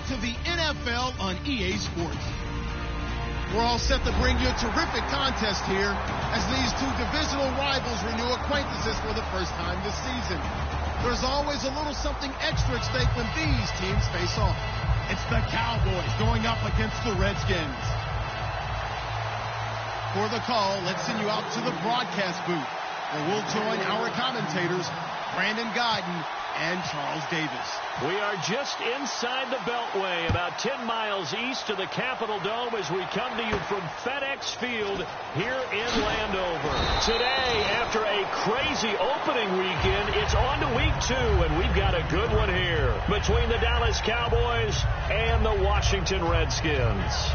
to the NFL on EA Sports. We're all set to bring you a terrific contest here as these two divisional rivals renew acquaintances for the first time this season. There's always a little something extra at stake when these teams face off. It's the Cowboys going up against the Redskins. For the call, let's send you out to the broadcast booth, where we'll join our commentators, Brandon Guyton and Charles Davis. We are just inside the Beltway, about 10 miles east of the Capitol Dome as we come to you from FedEx Field here in Landover. Today, after a crazy opening weekend, it's on to week 2, and we've got a good one here between the Dallas Cowboys and the Washington Redskins.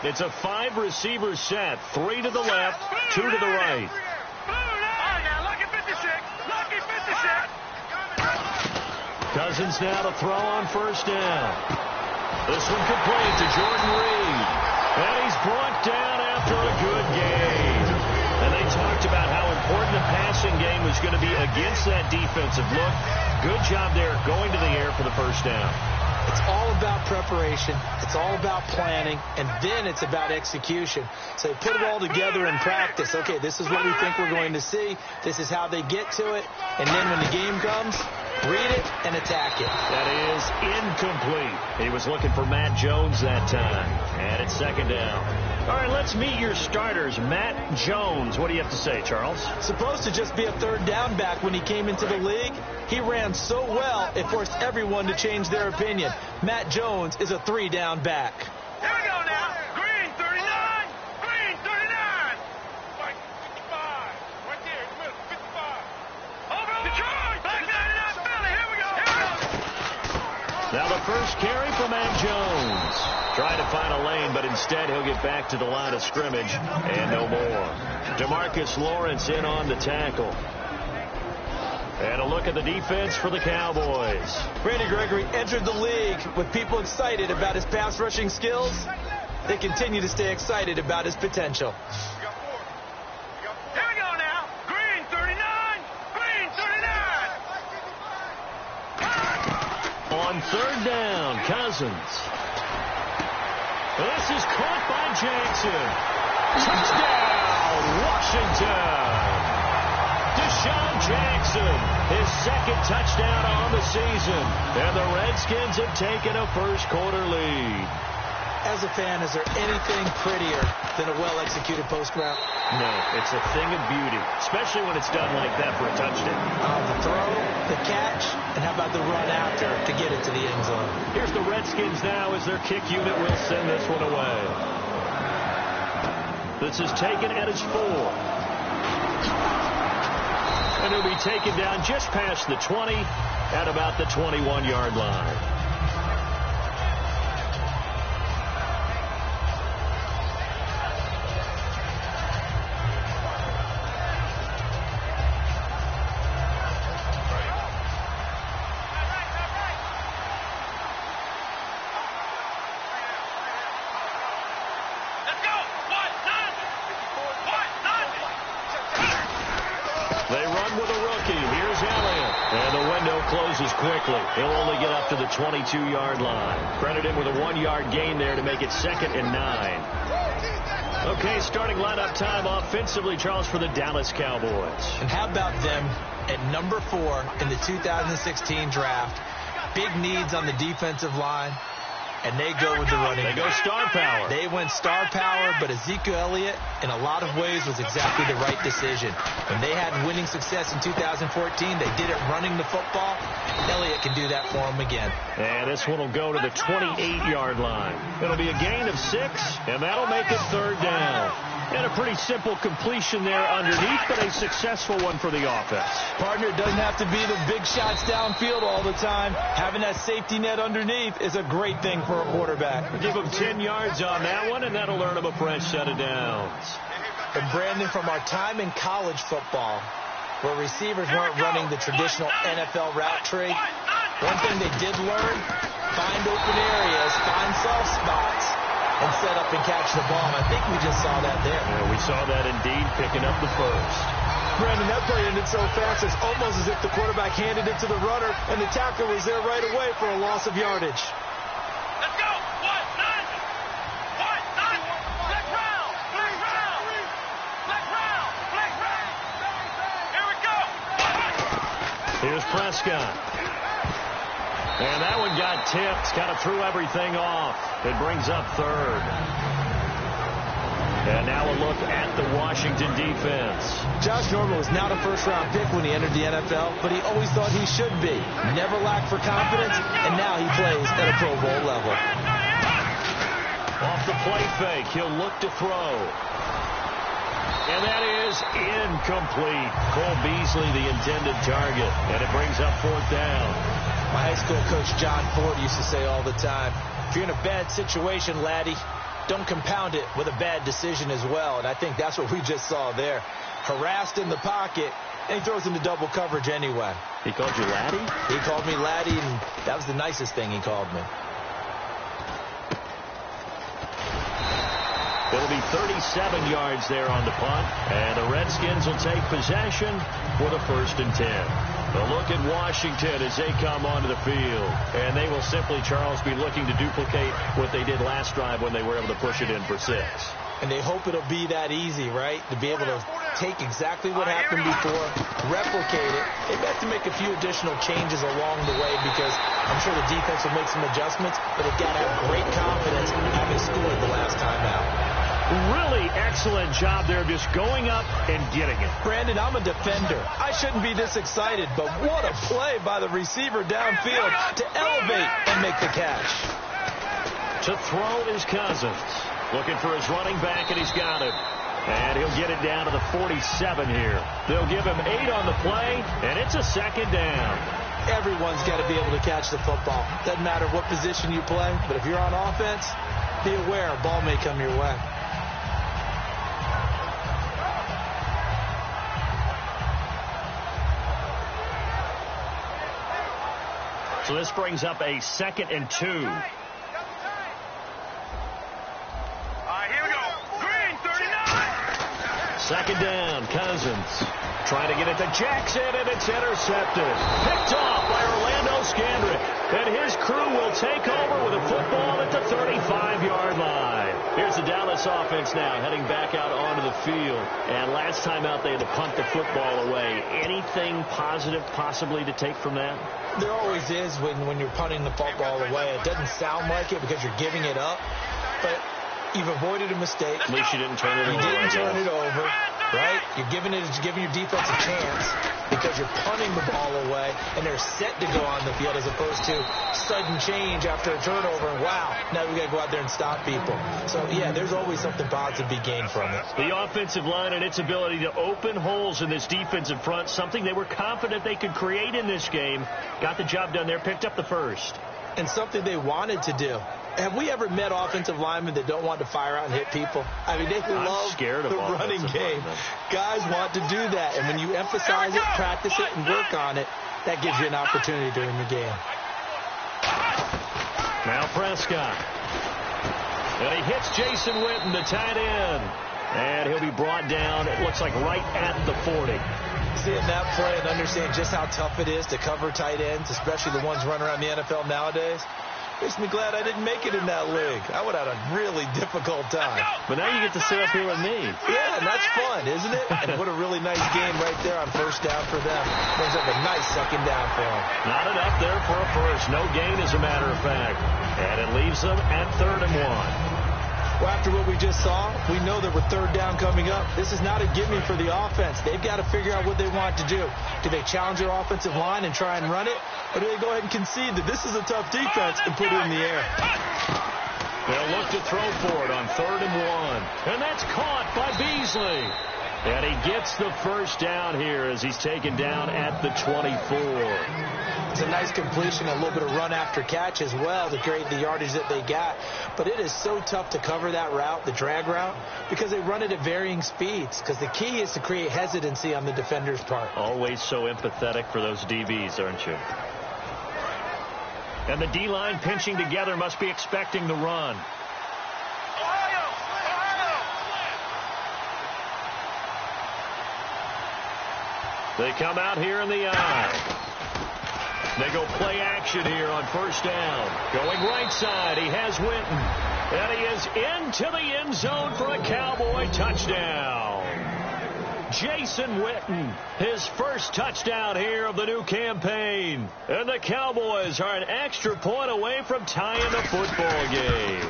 It's a 5-receiver set, 3 to the left, 2 to the right. Cousins now to throw on first down. This one complete to Jordan Reed. And he's brought down after a good game. And they talked about how important the passing game was going to be against that defensive look. Good job there going to the air for the first down. It's all about preparation. It's all about planning. And then it's about execution. So they put it all together in practice. Okay, this is what we think we're going to see. This is how they get to it. And then when the game comes, read it and attack it. That is incomplete. He was looking for Matt Jones that time. And it's second down. All right, let's meet your starters. Matt Jones. What do you have to say, Charles? Supposed to just be a third down back when he came into the league. He ran so well, it forced everyone to change their opinion. Matt Jones is a 3-down back. Here we go now. Green 39. Green 39. Like 55. Right there in the middle. 55. Over Detroit. Back 99 Philly. Here we go. Now the first carry for Matt Jones. Trying to find a lane, but instead he'll get back to the line of scrimmage and no more. DeMarcus Lawrence in on the tackle. And a look at the defense for the Cowboys. Randy Gregory entered the league with people excited about his pass rushing skills. They continue to stay excited about his potential. Here we go now. Green 39. Green 39. On third down, Cousins. This is caught by Jackson. Touchdown, Washington. Deshaun Jackson, his second touchdown on the season. And the Redskins have taken a first-quarter lead. As a fan, is there anything prettier than a well-executed post route? No, it's a thing of beauty, especially when it's done like that for a touchdown. The throw, the catch, and how about the run after to get it to the end zone? Here's the Redskins now as their kick unit will send this one away. This is taken at his 4. And it'll be taken down just past the 20 at about the 21-yard line. Quickly. He'll only get up to the 22-yard line. Credited with a 1-yard gain there to make it 2nd and 9. Okay, starting lineup time offensively, Charles, for the Dallas Cowboys. And how about them at number 4 in the 2016 draft? Big needs on the defensive line. And they go with the running. They go star power. They went star power, but Ezekiel Elliott, in a lot of ways, was exactly the right decision. When they had winning success in 2014, they did it running the football. Elliott can do that for them again. And this one will go to the 28-yard line. It'll be a gain of 6, and that'll make it 3rd down. And a pretty simple completion there underneath, but a successful one for the offense. Partner, it doesn't have to be the big shots downfield all the time. Having that safety net underneath is a great thing for a quarterback. Give him 10 yards on that one, and that'll earn him a fresh set of downs. And Brandon, from our time in college football, where receivers weren't running the traditional NFL route tree. One thing they did learn, find open areas, find soft spots, and set up and catch the ball. And I think we just saw that there. Yeah, we saw that indeed, picking up the first. Brandon, that play ended so fast, it's almost as if the quarterback handed it to the runner, and the tackler was there right away for a loss of yardage. Let's go. One, nine. Black round. Here we go. Here's Prescott. And that one got tipped, kind of threw everything off. It brings up third. And now a look at the Washington defense. Josh Norman was not a first-round pick when he entered the NFL, but he always thought he should be. Never lacked for confidence, and now he plays at a Pro Bowl level. Off the play fake, he'll look to throw. And that is incomplete. Cole Beasley, the intended target, and it brings up fourth down. My high school coach, John Ford, used to say all the time, if you're in a bad situation, laddie, don't compound it with a bad decision as well. And I think that's what we just saw there. Harassed in the pocket, and he throws into double coverage anyway. He called you laddie? He called me laddie, and that was the nicest thing he called me. It'll be 37 yards there on the punt, and the Redskins will take possession for the 1st and 10. A look at Washington as they come onto the field, and they will simply, Charles, be looking to duplicate what they did last drive when they were able to push it in for 6. And they hope it'll be that easy, right? To be able to take exactly what happened before, replicate it. They have to make a few additional changes along the way because I'm sure the defense will make some adjustments, but they've got to have great confidence having scored the last time out. Really excellent job there, just going up and getting it. Brandon, I'm a defender. I shouldn't be this excited, but what a play by the receiver downfield to elevate and make the catch. To throw is Cousins. Looking for his running back, and he's got it. And he'll get it down to the 47 here. They'll give him 8 on the play, and it's a 2nd down. Everyone's got to be able to catch the football. Doesn't matter what position you play, but if you're on offense, be aware a ball may come your way. So this brings up a 2nd and 2. Here we go. Green, 39. 2nd down, Cousins. Trying to get it to Jackson, and it's intercepted. Picked off by Orlando Scandrick. And his crew will take over with a football at the 35-yard line. Here's the Dallas offense now, heading back out onto the field. And last time out, they had to punt the football away. Anything positive possibly to take from that? There always is when you're punting the football away. It doesn't sound like it because you're giving it up, but you've avoided a mistake. At least you didn't turn it over. You didn't turn it over, right? You're giving your defense a chance because you're punting the ball away, and they're set to go on the field as opposed to sudden change after a turnover, and wow, now we got to go out there and stop people. So, yeah, there's always something positive to be gained from it. The offensive line and its ability to open holes in this defensive front, something they were confident they could create in this game. Got the job done there, picked up the first. And something they wanted to do. Have we ever met offensive linemen that don't want to fire out and hit people? I mean, they love the running game. Guys want to do that. And when you emphasize it, practice it, and work on it, that gives you an opportunity during the game. Now Prescott. And he hits Jason Witten, the tight end. And he'll be brought down, it looks like right at the 40. Seeing that play and understanding just how tough it is to cover tight ends, especially the ones running around the NFL nowadays, makes me glad I didn't make it in that league. I would have had a really difficult time. But now you get to sit up here with me. Yeah, and that's fun, isn't it? And what a really nice game right there on 1st down for them. Brings up a nice 2nd down for them. Not enough there for a first. No gain, as a matter of fact. And it leaves them at 3rd and 1. Well, after what we just saw, we know that with 3rd down coming up, this is not a gimme for the offense. They've got to figure out what they want to do. Do they challenge their offensive line and try and run it? Or do they go ahead and concede that this is a tough defense and put it in the air? They'll look to throw for it on 3rd and 1. And that's caught by Beasley. And he gets the first down here as he's taken down at the 24. It's a nice completion, a little bit of run after catch as well to create the yardage that they got. But it is so tough to cover that route, the drag route, because they run it at varying speeds. Because the key is to create hesitancy on the defender's part. Always so empathetic for those DBs, aren't you? And the D-line pinching together must be expecting the run. They come out here in the eye. They go play action here on first down. Going right side, he has Witten. And he is into the end zone for a Cowboy touchdown. Jason Witten, his first touchdown here of the new campaign. And the Cowboys are an extra point away from tying the football game.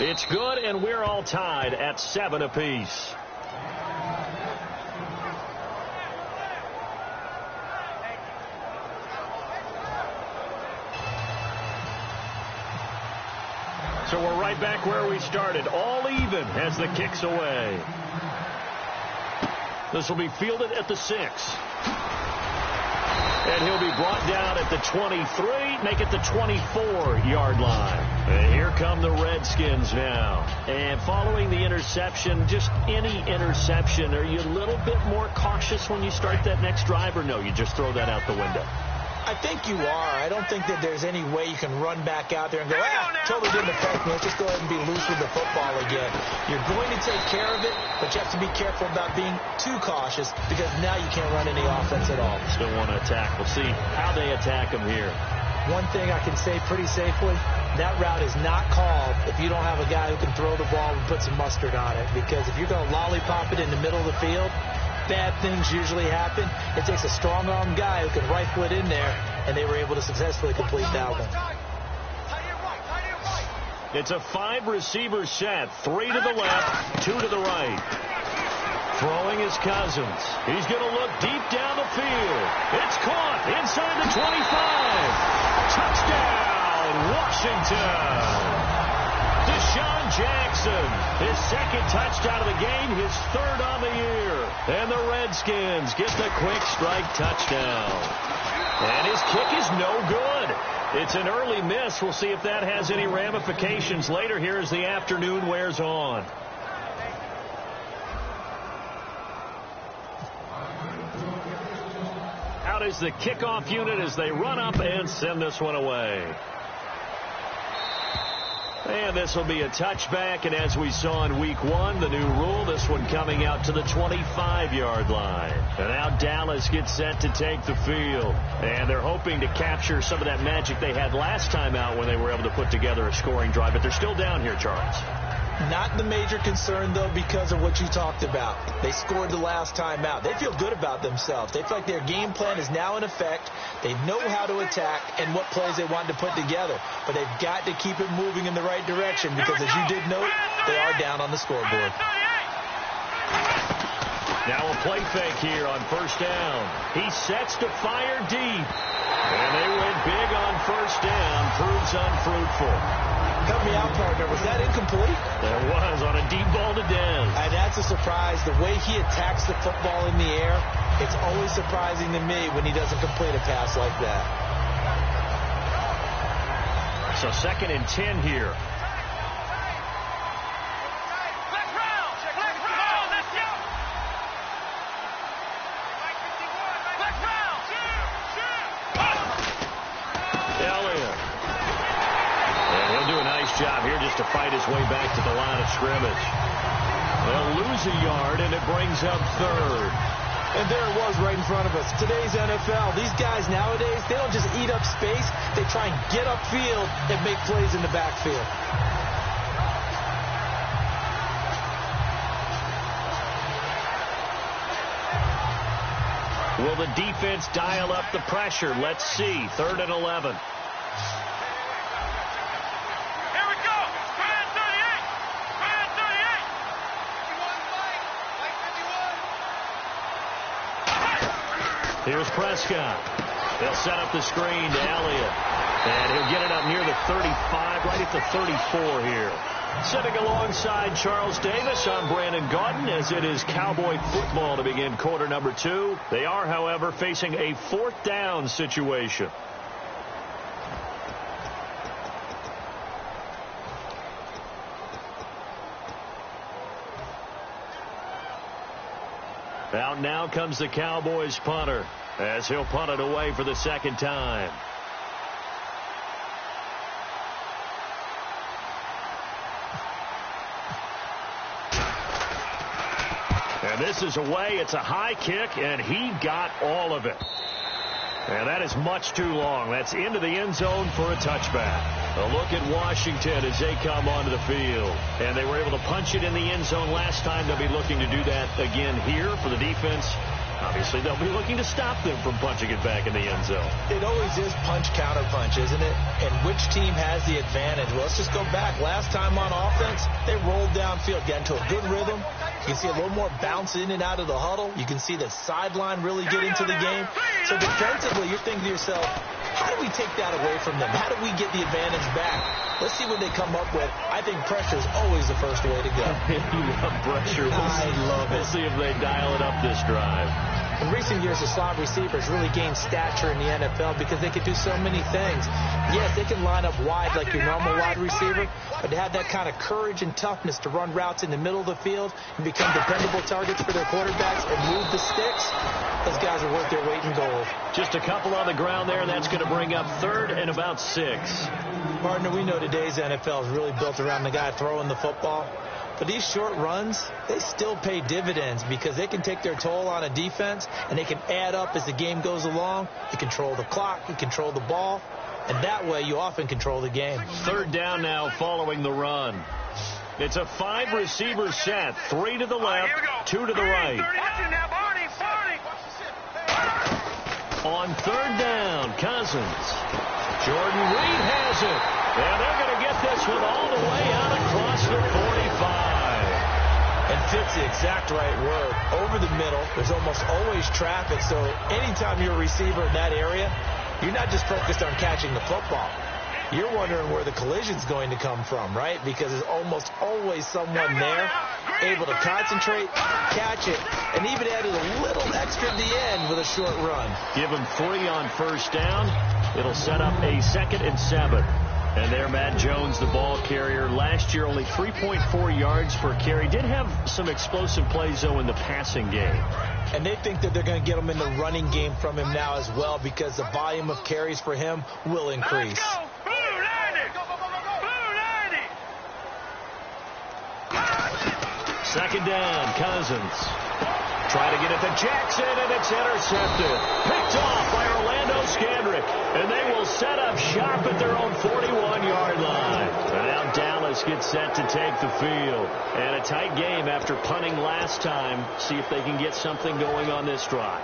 It's good, and we're all tied at 7 apiece. So we're right back where we started, all even as the kick's away. This will be fielded at the 6. And he'll be brought down at the 23, make it the 24-yard line. And here come the Redskins now. And following the interception, just any interception, are you a little bit more cautious when you start that next drive, or no, you just throw that out the window? I think you are. I don't think that there's any way you can run back out there and go, totally didn't affect me. Let's just go ahead and be loose with the football again. You're going to take care of it, but you have to be careful about being too cautious because now you can't run any offense at all. Still want to attack. We'll see how they attack him here. One thing I can say pretty safely, that route is not called if you don't have a guy who can throw the ball and put some mustard on it, because if you're going to lollipop it in the middle of the field, bad things usually happen. It takes a strong-arm guy who can rifle it in there, and they were able to successfully complete that one. It's a 5-receiver set. 3 to the left, 2 to the right. Throwing his Cousins. He's going to look deep down the field. It's caught inside the 25. Touchdown, Washington. Deshaun Jackson, his second touchdown of the game, his third on the year. And the Redskins get the quick strike touchdown. And his kick is no good. It's an early miss. We'll see if that has any ramifications later here as the afternoon wears on. Out is the kickoff unit as they run up and send this one away. And this will be a touchback, and as we saw in week 1, the new rule, this one coming out to the 25-yard line. And now Dallas gets set to take the field. And they're hoping to capture some of that magic they had last time out when they were able to put together a scoring drive. But they're still down here, Charles. Not the major concern, though, because of what you talked about. They scored the last time out. They feel good about themselves. They feel like their game plan is now in effect. They know how to attack and what plays they want to put together. But they've got to keep it moving in the right direction because, as you did note, they are down on the scoreboard. Now a play fake here on first down. He sets to fire deep. And they went big on first down. Proves unfruitful. Help me out, partner. Was that incomplete? That was on a deep ball to Dez. And that's a surprise. The way he attacks the football in the air, it's always surprising to me when he doesn't complete a pass like that. So 2nd and 10 here. Job here just to fight his way back to the line of scrimmage. They'll lose a yard, and it brings up 3rd. And there it was right in front of us. Today's NFL, these guys nowadays, they don't just eat up space. They try and get upfield and make plays in the backfield. Will the defense dial up the pressure? Let's see. 3rd and 11. Here's Prescott. They'll set up the screen to Elliott. And he'll get it up near the 35, right at the 34 here. Sitting alongside Charles Davis, I'm Brandon Gaudin, as it is Cowboy football to begin quarter number 2. They are, however, facing a 4th down situation. Out now comes the Cowboys punter, as he'll punt it away for the 2nd time. And this is away. It's a high kick, and he got all of it. And that is much too long. That's into the end zone for a touchback. A look at Washington as they come onto the field. And they were able to punch it in the end zone last time. They'll be looking to do that again here for the defense. Obviously, they'll be looking to stop them from punching it back in the end zone. It always is punch-counter-punch, isn't it? And which team has the advantage? Well, let's just go back. Last time on offense, they rolled downfield, got into a good rhythm. You can see a little more bounce in and out of the huddle. You can see the sideline really get into the game. So defensively, you're thinking to yourself, how do we take that away from them? How do we get the advantage back? Let's see what they come up with. I think pressure is always the first way to go. You love pressure. I love it. We'll see if they dial it up this drive. In recent years, the slot receivers really gained stature in the NFL because they could do so many things. Yes, they can line up wide like your normal wide receiver, but to have that kind of courage and toughness to run routes in the middle of the field and become dependable targets for their quarterbacks and move the sticks, those guys are worth their weight in gold. Just a couple on the ground there, and that's going to bring up 3rd and about 6. Partner, we know today's NFL is really built around the guy throwing the football. But these short runs, they still pay dividends because they can take their toll on a defense, and they can add up as the game goes along. You control the clock, you control the ball, and that way you often control the game. 3rd down now following the run. It's a 5-receiver set, 3 to the left, 2 to the right. On 3rd down, Cousins. Jordan Reed has it. And they're going to get this one all the way out across the 45. And fits the exact right word. Over the middle, there's almost always traffic. So anytime you're a receiver in that area, you're not just focused on catching the football. You're wondering where the collision's going to come from, right? Because there's almost always someone there able to concentrate, catch it, and even added a little extra at the end with a short run. Give him 3 on 1st down. It'll set up a 2nd and 7. And there, Matt Jones, the ball carrier. Last year, only 3.4 yards per carry. Did have some explosive plays, though, in the passing game. And they think that they're going to get him in the running game from him now as well because the volume of carries for him will increase. Second down, Cousins. Try to get it to Jackson, and it's intercepted. Picked off by Orlando Scandrick. And they will set up shop at their own 41-yard line. And now Dallas gets set to take the field. And a tight game after punting last time. See if they can get something going on this drive.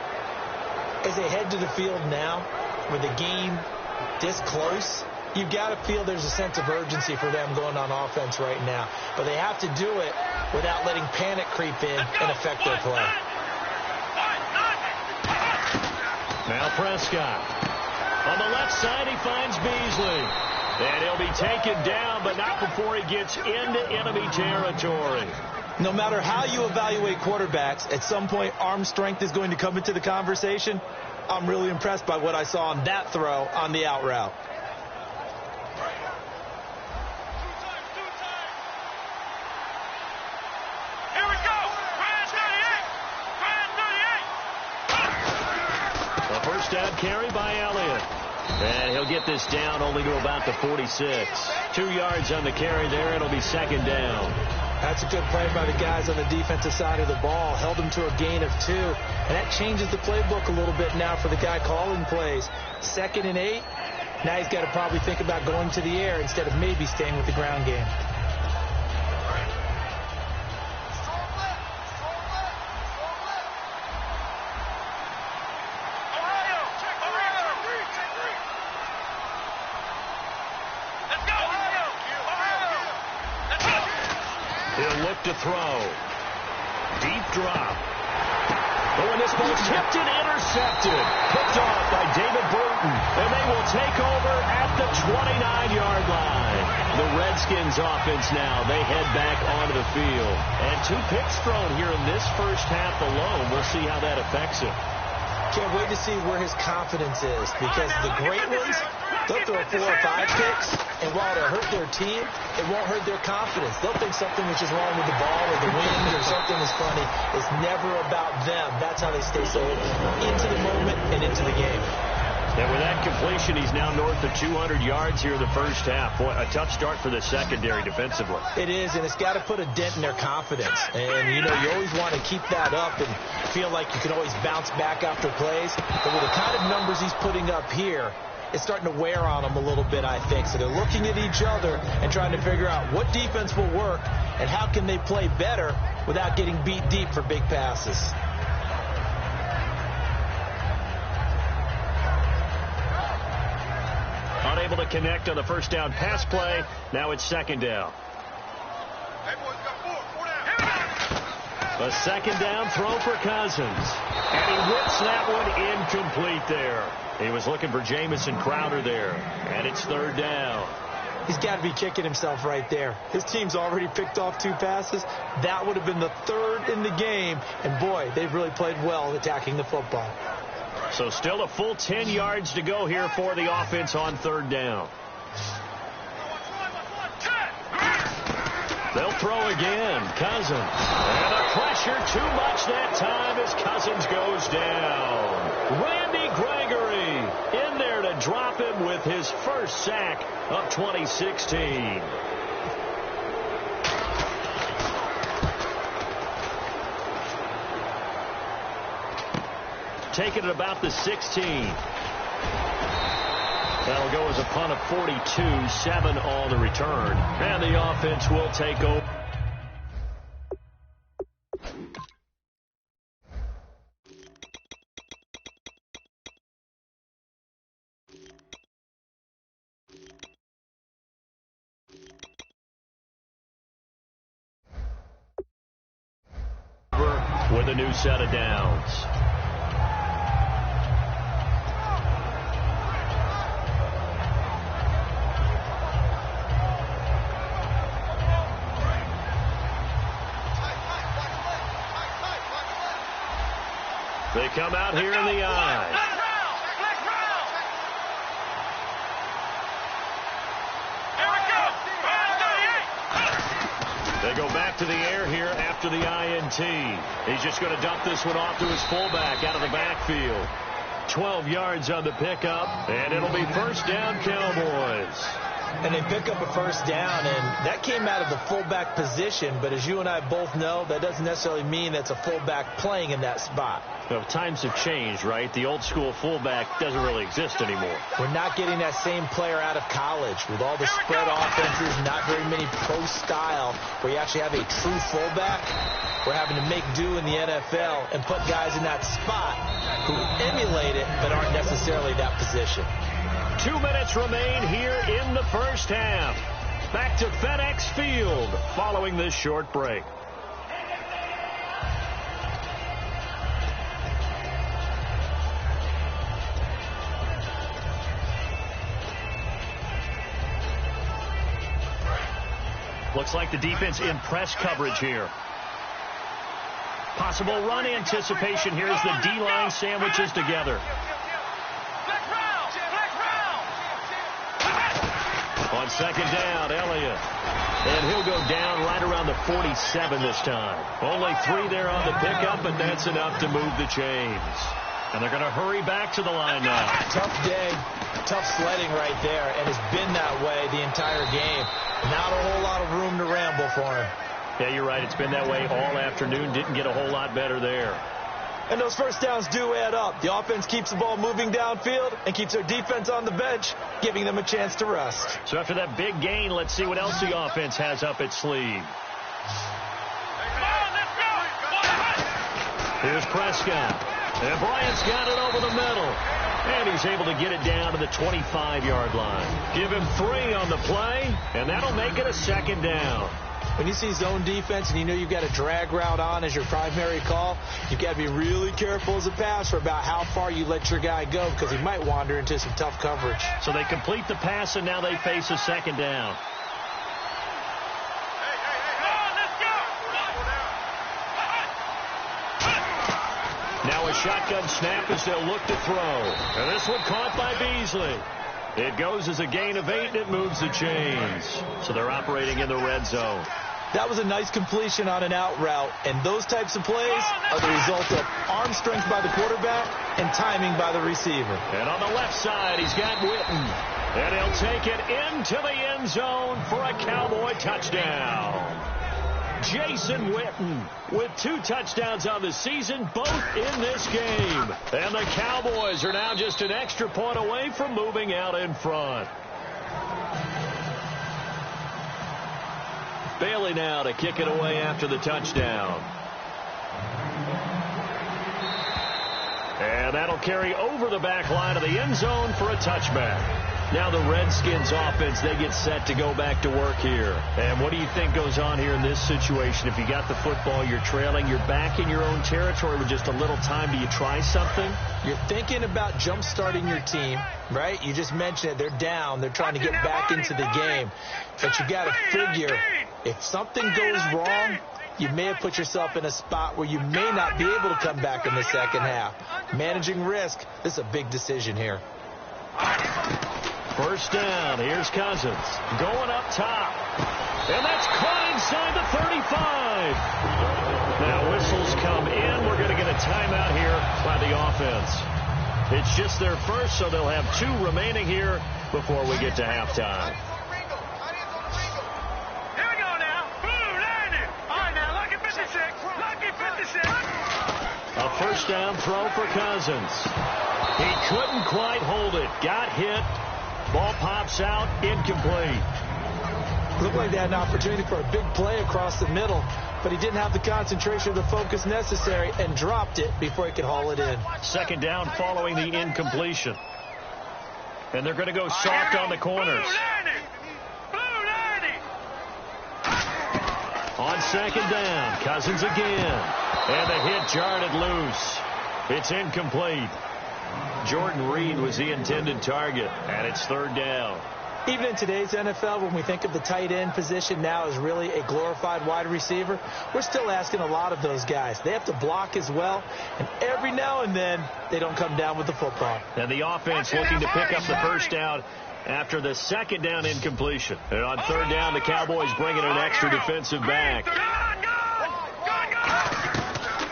As they head to the field now, with the game this close, you've got to feel there's a sense of urgency for them going on offense right now. But they have to do it without letting panic creep in and affect their play. Now Prescott. On the left side, he finds Beasley. And he'll be taken down, but not before he gets into enemy territory. No matter how you evaluate quarterbacks, at some point arm strength is going to come into the conversation. I'm really impressed by what I saw on that throw on the out route. Down carry by Elliott. And he'll get this down only to about the 46. 2 yards on the carry there. It'll be 2nd down. That's a good play by the guys on the defensive side of the ball. Held him to a gain of 2. And that changes the playbook a little bit now for the guy calling plays. 2nd and 8. Now he's got to probably think about going to the air instead of maybe staying with the ground game. He'll look to throw. Deep drop. But when this ball's tipped and intercepted, picked off by David Bruton, and they will take over at the 29-yard line. The Redskins offense now, they head back onto the field. And 2 picks thrown here in this first half alone. We'll see how that affects him. Can't wait to see where his confidence is, because the great ones, they'll throw 4 or 5 picks, and while it'll hurt their team, it won't hurt their confidence. They'll think something which is wrong with the ball or the wind or something is funny. It's never about them. That's how they stay so into the moment and into the game. And with that completion, he's now north of 200 yards here in the first half. Boy, a tough start for the secondary defensively. It is, and it's got to put a dent in their confidence. And, you know, you always want to keep that up and feel like you can always bounce back after plays. But with the kind of numbers he's putting up here, it's starting to wear on them a little bit, I think. So they're looking at each other and trying to figure out what defense will work and how can they play better without getting beat deep for big passes. Unable to connect on the first down pass play. Now it's second down. A second down throw for Cousins. And he whips that one incomplete there. He was looking for Jamison Crowder there. And it's third down. He's got to be kicking himself right there. His team's already picked off 2 passes. That would have been the 3rd in the game. And, boy, they've really played well attacking the football. So still a full 10 yards to go here for the offense on third down. They'll throw again. Cousins. And the pressure too much that time as Cousins goes down. Randy Gregory in there to drop him with his first sack of 2016. Taking it about the 16. That'll go as a punt of 42, 7 on the return. And the offense will take over. With a new set of downs. They come out here in the eye. They go back to the air here after the INT. He's just going to dump this one off to his fullback out of the backfield. 12 yards on the pickup, and it'll be first down, Cowboys. And they pick up a first down, and that came out of the fullback position. But as you and I both know, that doesn't necessarily mean that's a fullback playing in that spot. Well, times have changed, right? The old school fullback doesn't really exist anymore. We're not getting that same player out of college with all the spread offenses, not very many pro style where you actually have a true fullback. We're having to make do in the NFL and put guys in that spot who emulate it but aren't necessarily that position. 2 minutes remain here in the first half. Back to FedEx Field following this short break. Looks like the defense in press coverage here. Possible run anticipation here as the D-line sandwiches together. On second down, Elliott. And he'll go down right around the 47 this time. Only 3 there on the pickup, but that's enough to move the chains. And they're going to hurry back to the line now. Tough day, tough sledding right there, and it's been that way the entire game. Not a whole lot of room to ramble for him. Yeah, you're right. It's been that way all afternoon. Didn't get a whole lot better there. And those first downs do add up. The offense keeps the ball moving downfield and keeps their defense on the bench, giving them a chance to rest. So after that big gain, let's see what else the offense has up its sleeve. Here's Prescott. And Bryant's got it over the middle. And he's able to get it down to the 25-yard line. Give him 3 on the play, and that'll make it a second down. When you see zone defense and you know you've got a drag route on as your primary call, you've got to be really careful as a passer about how far you let your guy go because he might wander into some tough coverage. So they complete the pass, and now they face a second down. Now a shotgun snap as they'll look to throw. And this one caught by Beasley. It goes as a gain of 8, and it moves the chains. So they're operating in the red zone. That was a nice completion on an out route, and those types of plays are the result of arm strength by the quarterback and timing by the receiver. And on the left side, he's got Witten. And he'll take it into the end zone for a Cowboy touchdown. Jason Witten with 2 touchdowns on the season, both in this game. And the Cowboys are now just an extra point away from moving out in front. Bailey now to kick it away after the touchdown. And that'll carry over the back line of the end zone for a touchback. Now the Redskins offense, they get set to go back to work here. And what do you think goes on here in this situation? If you got the football, you're trailing, you're back in your own territory with just a little time. Do you try something? You're thinking about jump-starting your team, right? You just mentioned it. They're down. They're trying to get back into the game. But you got to figure, if something goes wrong, you may have put yourself in a spot where you may not be able to come back in the second half. Managing risk, this is a big decision here. First down. Here's Cousins going up top. And that's caught inside the 35. Now whistles come in. We're going to get a timeout here by the offense. It's just their first, so they'll have 2 remaining here before we get to halftime. Here we go now. Blue, landing. All right, now, lucky 56. Lucky 56. A first down throw for Cousins. He couldn't quite hold it. Got hit. Ball pops out, incomplete. Looked like they had an opportunity for a big play across the middle, but he didn't have the concentration or the focus necessary and dropped it before he could haul it in. Second down following the incompletion. And they're going to go soft on the corners. On second down, Cousins again. And the hit jarred it loose. It's incomplete. Jordan Reed was the intended target, and it's third down. Even in today's NFL, when we think of the tight end position now as really a glorified wide receiver, we're still asking a lot of those guys. They have to block as well, and every now and then they don't come down with the football. And the offense looking to pick up the first down after the second down incompletion. And on third down, the Cowboys bringing an extra defensive back.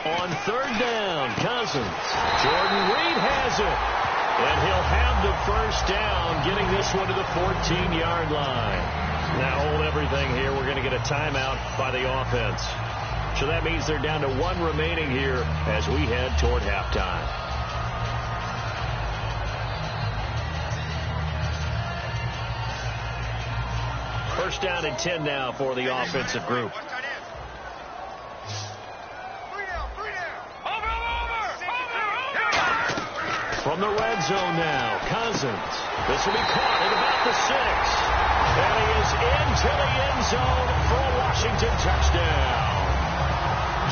On third down, Cousins. Jordan Reed has it. And he'll have the first down, getting this one to the 14-yard line. Now hold everything here. We're going to get a timeout by the offense. So that means they're down to 1 remaining here as we head toward halftime. First down and 10 now for the offensive group. From the red zone now, Cousins. This will be caught at about the 6. And he is into the end zone for a Washington touchdown.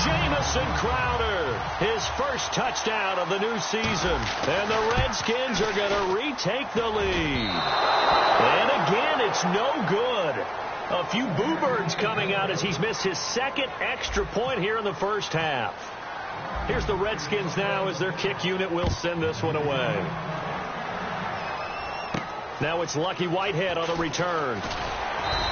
Jamison Crowder, his first touchdown of the new season. And the Redskins are going to retake the lead. And again, it's no good. A few boo birds coming out as he's missed his second extra point here in the first half. Here's the Redskins now as their kick unit will send this one away. Now it's Lucky Whitehead on the return.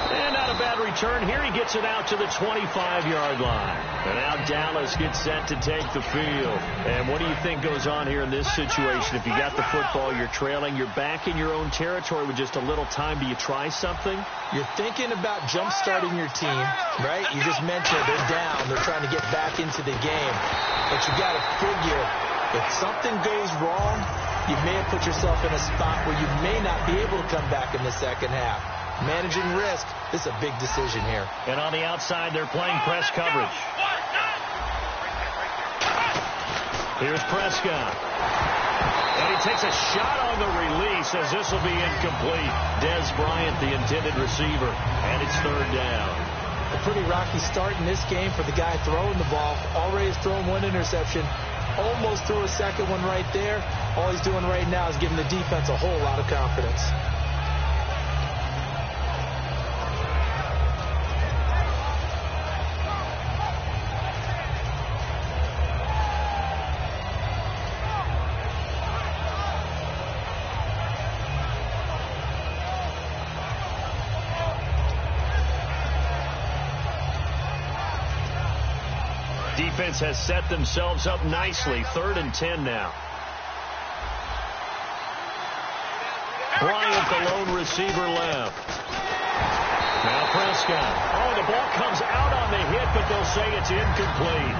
And not a bad return here. He gets it out to the 25-yard line. And now Dallas gets set to take the field. And what do you think goes on here in this situation? If you got the football, you're trailing, you're back in your own territory with just a little time. Do you try something? You're thinking about jump-starting your team, right? You just mentioned they're down. They're trying to get back into the game. But you got to figure, if something goes wrong, you may have put yourself in a spot where you may not be able to come back in the second half. Managing risk, this is a big decision here. And on the outside, they're playing press coverage. Here's Prescott. And he takes a shot on the release as this will be incomplete. Dez Bryant, the intended receiver. And it's third down. The pretty rocky start in this game for the guy throwing the ball. Already has thrown one interception. Almost threw a second one right there. All he's doing right now is giving the defense a whole lot of confidence. Defense has set themselves up nicely. 3rd and 10 now. Bryant, the lone receiver, left. Now Prescott. Oh, the ball comes out on the hit, but they'll say it's incomplete.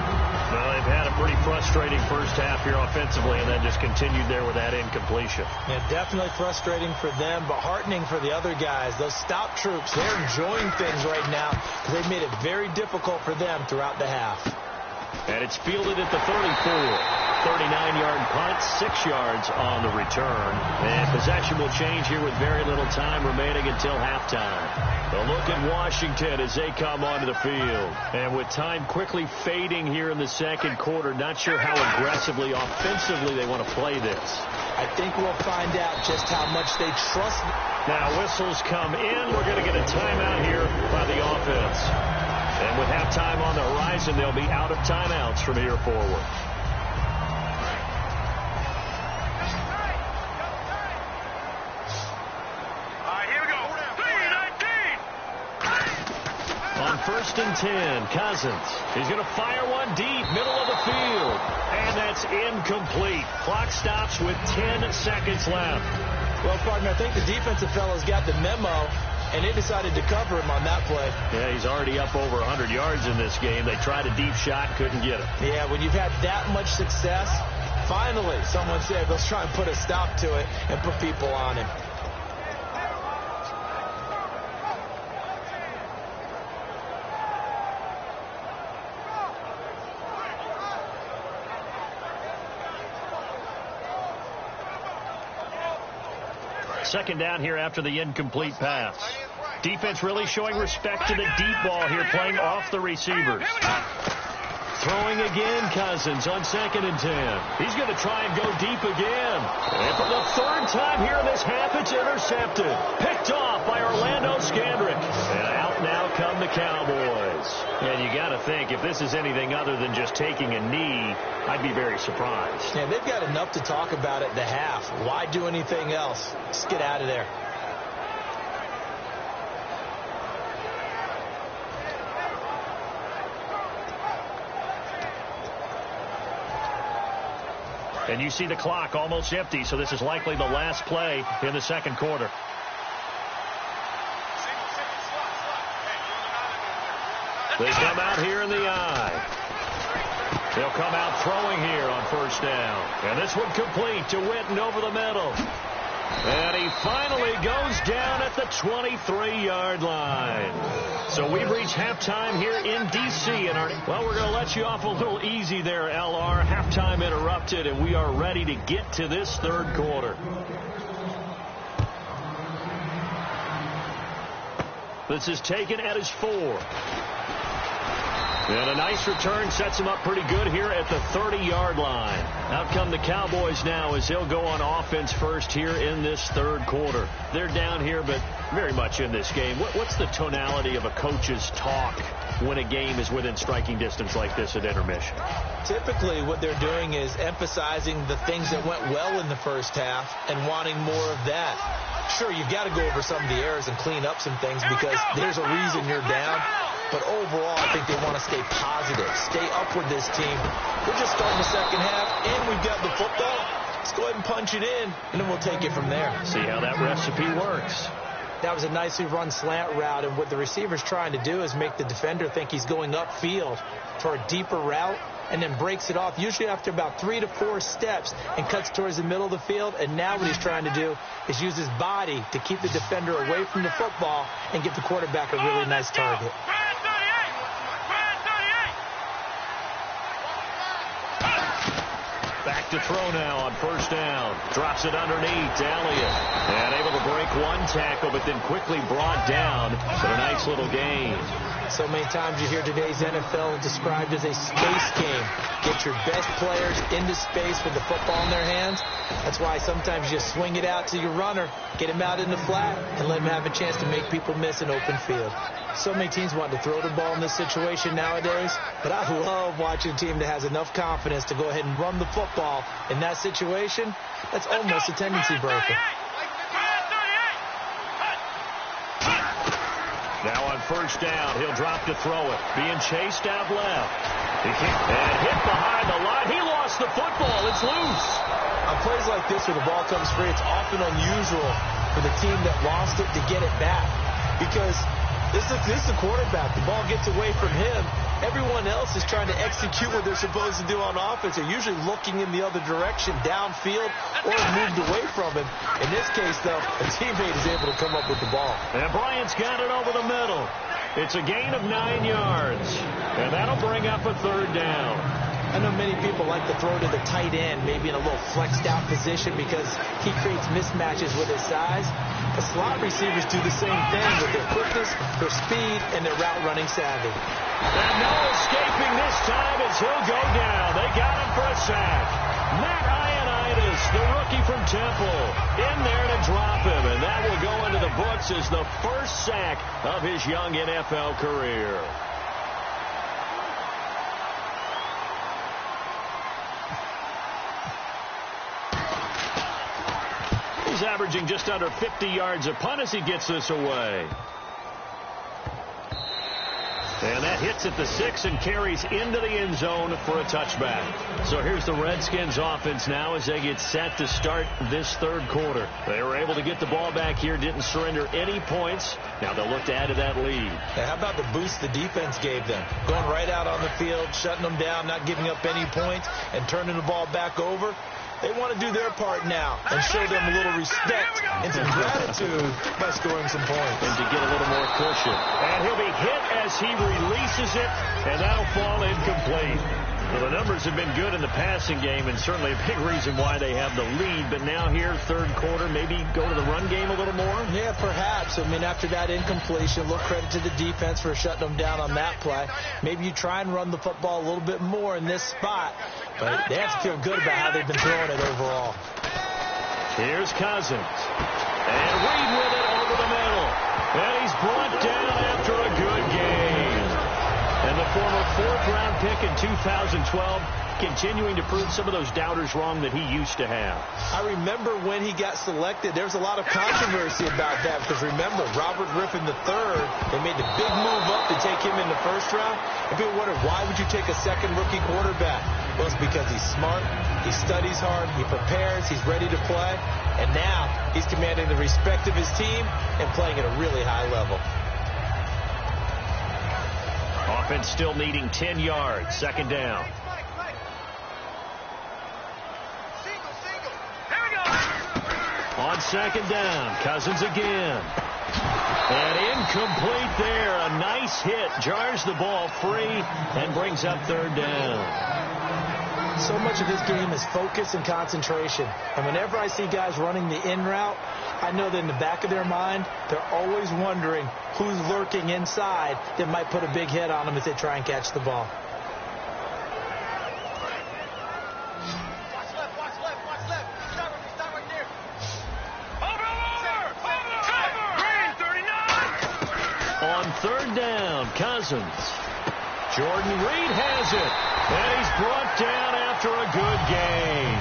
Well, they've had a pretty frustrating first half here offensively, and then just continued there with that incompletion. Yeah, definitely frustrating for them, but heartening for the other guys. Those stop troops, they're enjoying things right now because they've made it very difficult for them throughout the half. And it's fielded at the 34. 39-yard punt, 6 yards on the return. And possession will change here with very little time remaining until halftime. A look at Washington as they come onto the field. And with time quickly fading here in the second quarter, not sure how aggressively, offensively they want to play this. I think we'll find out just how much they trust. Now whistles come in. We're going to get a timeout here by the offense. And with halftime on the horizon, they'll be out of timeouts from here forward. All right, here we go. 3-19. On 1st and 10, Cousins. He's going to fire one deep, middle of the field. And that's incomplete. Clock stops with 10 seconds left. Well, partner, I think the defensive fellows got the memo, and they decided to cover him on that play. Yeah, he's already up over 100 yards in this game. They tried a deep shot, couldn't get it. Yeah, when you've had that much success, finally someone said, let's try and put a stop to it and put people on him. Second down here after the incomplete pass. Defense really showing respect to the deep ball here, playing off the receivers. Throwing again, Cousins on 2nd and 10. He's going to try and go deep again. And for the 3rd time here in this half, it's intercepted. Picked off by Orlando Scandrick. And out now come the Cowboys. And you got to think, if this is anything other than just taking a knee, I'd be very surprised. Yeah, they've got enough to talk about at the half. Why do anything else? Just get out of there. And you see the clock almost empty, so this is likely the last play in the second quarter. They come out here in the eye. They'll come out throwing here on 1st down. And this one complete to Witten over the middle. And he finally goes down at the 23-yard line. So we've reached halftime here in D.C. Well, we're going to let you off a little easy there, LR. Halftime interrupted, and we are ready to get to this 3rd quarter. This is taken at his 4. And a nice return sets him up pretty good here at the 30-yard line. Out come the Cowboys now as they'll go on offense first here in this 3rd quarter. They're down here, but very much in this game. What's the tonality of a coach's talk when a game is within striking distance like this at intermission? Typically, what they're doing is emphasizing the things that went well in the first half and wanting more of that. Sure, you've got to go over some of the errors and clean up some things because there's a reason you're down. But overall, I think they want to stay positive, stay up with this team. We're just starting the second half, and we've got the football. Let's go ahead and punch it in, and then we'll take it from there. See how that recipe works. That was a nicely run slant route, and what the receiver's trying to do is make the defender think he's going upfield for a deeper route, and then breaks it off, usually after about 3 to 4 steps, and cuts towards the middle of the field. And now what he's trying to do is use his body to keep the defender away from the football and get the quarterback a really nice target. Back back to throw now on first down. Drops it underneath. Elliott. And able to break one tackle, but then quickly brought down. But a nice little gain. So many times you hear today's NFL described as a space game. Get your best players into space with the football in their hands. That's why sometimes you just swing it out to your runner, get him out in the flat, and let him have a chance to make people miss an open field. So many teams want to throw the ball in this situation nowadays, but I love watching a team that has enough confidence to go ahead and run the football. In that situation, that's almost a tendency breaker. Now on first down, he'll drop to throw it. Being chased out left. And hit behind the line. He lost the football. It's loose. On plays like this where the ball comes free, it's often unusual for the team that lost it to get it back. Because this is the quarterback. The ball gets away from him. Everyone else is trying to execute what they're supposed to do on offense. They're usually looking in the other direction, downfield, or moved away from him. In this case, though, a teammate is able to come up with the ball. And Bryant's got it over the middle. It's a gain of 9 yards. And that'll bring up a third down. I know many people like to throw to the tight end, maybe in a little flexed out position because he creates mismatches with his size. The slot receivers do the same thing with their quickness, their speed, and their route running savvy. And no escaping this time as he'll go down. They got him for a sack. Matt Ioannidis, the rookie from Temple, in there to drop him. And that will go into the books as the first sack of his young NFL career. He's averaging just under 50 yards a punt as he gets this away. And that hits at the 6 and carries into the end zone for a touchback. So here's the Redskins offense now as they get set to start this third quarter. They were able to get the ball back here, didn't surrender any points. Now they'll look to add to that lead. Now, how about the boost the defense gave them? Going right out on the field, shutting them down, not giving up any points, and turning the ball back over. They want to do their part now and show them a little respect and some gratitude by scoring some points. And to get a little more cushion. And he'll be hit as he releases it, and that'll fall incomplete. Well, the numbers have been good in the passing game, and certainly a big reason why they have the lead. But now here, third quarter, maybe go to the run game a little more? Yeah, perhaps. I mean, after that incompletion, a little credit to the defense for shutting them down on that play. Maybe you try and run the football a little bit more in this spot. But they have to feel good about how they've been throwing it overall. Here's Cousins. And Reed with it over the middle. And he's brought down after a good game. And the former fourth-round pick in 2012 continuing to prove some of those doubters wrong that he used to have. I remember when he got selected, there was a lot of controversy about that because remember, Robert Griffin III, they made the big move up to take him in the first round. And people wondered, why would you take a second rookie quarterback? Well, it's because he's smart, he studies hard, he prepares, he's ready to play, and now he's commanding the respect of his team and playing at a really high level. Offense still needing 10 yards, second down. On second down, Cousins again. And incomplete there. A nice hit. Jars the ball free and brings up third down. So much of this game is focus and concentration. And whenever I see guys running the in route, I know that in the back of their mind, they're always wondering who's lurking inside that might put a big hit on them as they try and catch the ball. On third down, Cousins. Jordan Reed has it. And he's brought down after a good gain.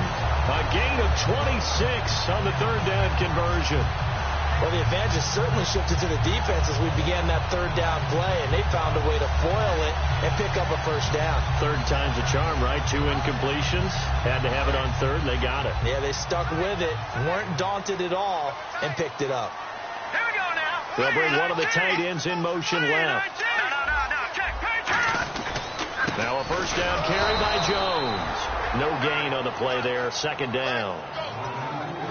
A gain of 26 on the third down conversion. Well, the advantage has certainly shifted to the defense as we began that third down play, and they found a way to foil it and pick up a first down. Third time's a charm, right? 2 incompletions. Had to have it on third, and they got it. Yeah, they stuck with it, weren't daunted at all, and picked it up. Here we go now. They'll bring one of the tight ends in motion left. Now a first down carry by Jones. No gain on the play there, second down.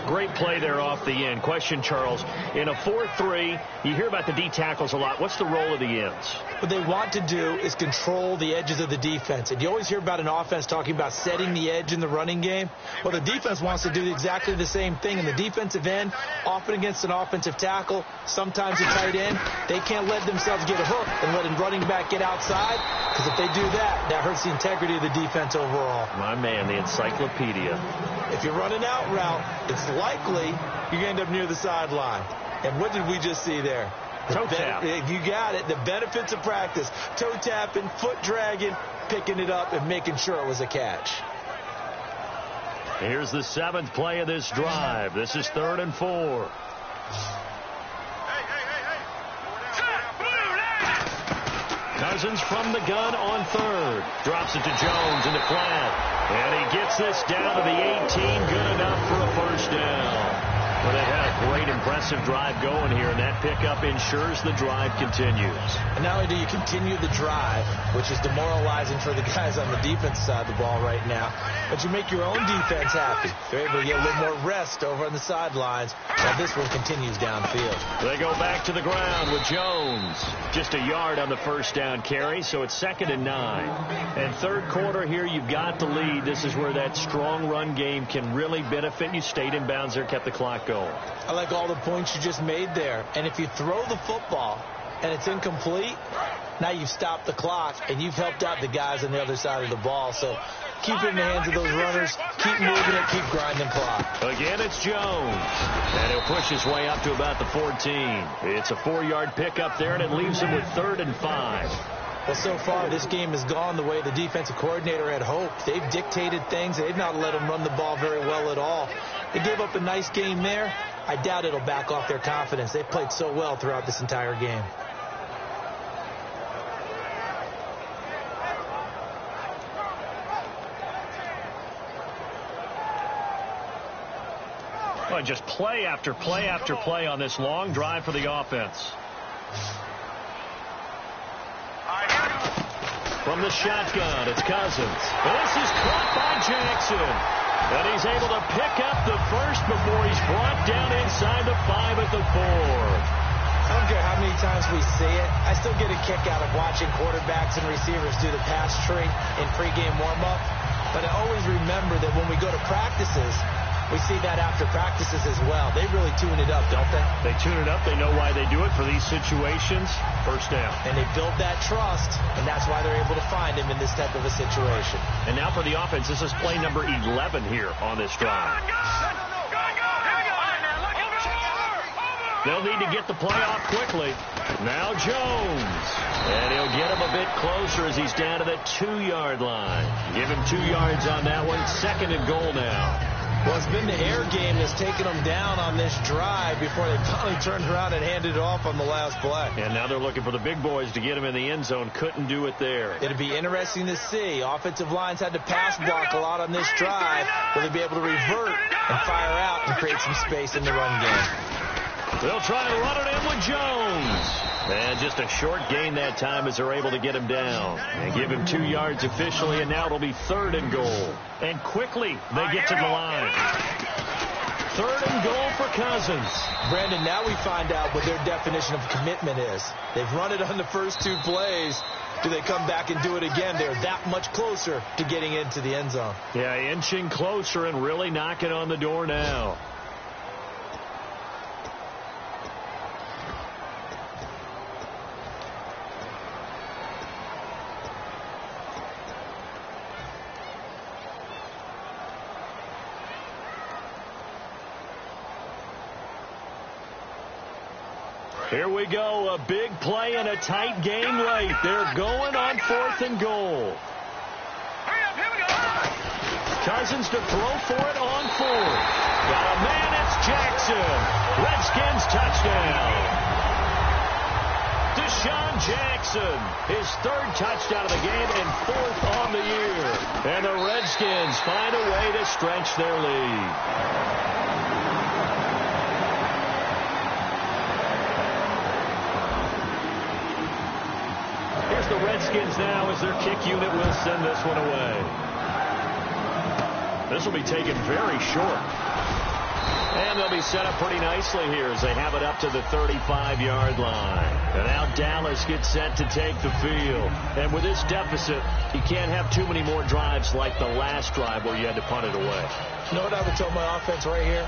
Great play there off the end. Question, Charles, in a 4-3, you hear about the D tackles a lot. What's the role of the ends? What they want to do is control the edges of the defense. And you always hear about an offense talking about setting the edge in the running game. Well, the defense wants to do exactly the same thing. In the defensive end, often against an offensive tackle, sometimes a tight end, they can't let themselves get a hook and let a running back get outside, because if they do that, that hurts the integrity of the defense overall. My man, the encyclopedia. If you're running out route, it's likely you're going to end up near the sideline. And what did we just see there? Toe tap. You got it. The benefits of practice. Toe tapping, foot dragging, picking it up, and making sure it was a catch. Here's the 7th play of this drive. This is 3rd and 4. Cousins from the gun on 3rd. Drops it to Jones in the flat. And he gets this down to the 18. Good enough for a first down. Well, they had a great, impressive drive going here, and that pickup ensures the drive continues. And not only do you continue the drive, which is demoralizing for the guys on the defense side of the ball right now, but you make your own defense happy. They're able to get a little more rest over on the sidelines while this one continues downfield. They go back to the ground with Jones. Just a yard on the first down carry, so it's 2nd and 9. And 3rd quarter here, you've got the lead. This is where that strong run game can really benefit. You stayed in bounds there, kept the clock going. I like all the points you just made there. And if you throw the football and it's incomplete, now you've stopped the clock and you've helped out the guys on the other side of the ball. So keep it in the hands of those runners. Keep moving it. Keep grinding clock. Again, it's Jones. And he'll push his way up to about the 14. It's a 4-yard pickup there, and it leaves him with 3rd and 5. Well, so far, this game has gone the way the defensive coordinator had hoped. They've dictated things. They've not let them run the ball very well at all. They gave up a nice game there. I doubt it'll back off their confidence. They played so well throughout this entire game. Well, just play after play after play on this long drive for the offense. From the shotgun, it's Cousins. This is caught by Jackson. And he's able to pick up the first before he's brought down inside the 5 at the 4. I don't care how many times we see it. I still get a kick out of watching quarterbacks and receivers do the pass tree in pregame warm-up. But I always remember that when we go to practices, we see that after practices as well. They really tune it up, don't they? They tune it up. They know why they do it for these situations. First down. And they build that trust, and that's why they're able to find him in this type of a situation. And now for the offense, this is play number 11 here on this drive. They'll need to get the play off quickly. Now Jones. And he'll get him a bit closer as he's down to the 2-yard line. Give him 2 yards on that one. 2nd and goal now. Well, it's been the air game that's taken them down on this drive before they finally turned around and handed it off on the last play. And now they're looking for the big boys to get him in the end zone. Couldn't do it there. It'll be interesting to see. Offensive lines had to pass block a lot on this drive. Will they be able to revert and fire out and create some space in the run game? They'll try to run it in with Jones. And just a short gain that time as they're able to get him down. And give him 2 yards officially, and now it'll be 3rd and goal. And quickly, they get to the line. 3rd and goal for Cousins. Brandon, now we find out what their definition of commitment is. They've run it on the first 2 plays. Do they come back and do it again? They're that much closer to getting into the end zone. Yeah, inching closer and really knocking on the door now. Here we go, a big play and a tight game late. They're going on 4th and goal. Cousins to throw for it on 4th. Got a man, it's Jackson. Redskins touchdown. Deshaun Jackson, his 3rd touchdown of the game and 4th on the year. And the Redskins find a way to stretch their lead. The Redskins now as their kick unit will send this one away. This will be taken very short. And they'll be set up pretty nicely here as they have it up to the 35-yard line. And now Dallas gets set to take the field. And with this deficit, you can't have too many more drives like the last drive where you had to punt it away. You know what I would tell my offense right here?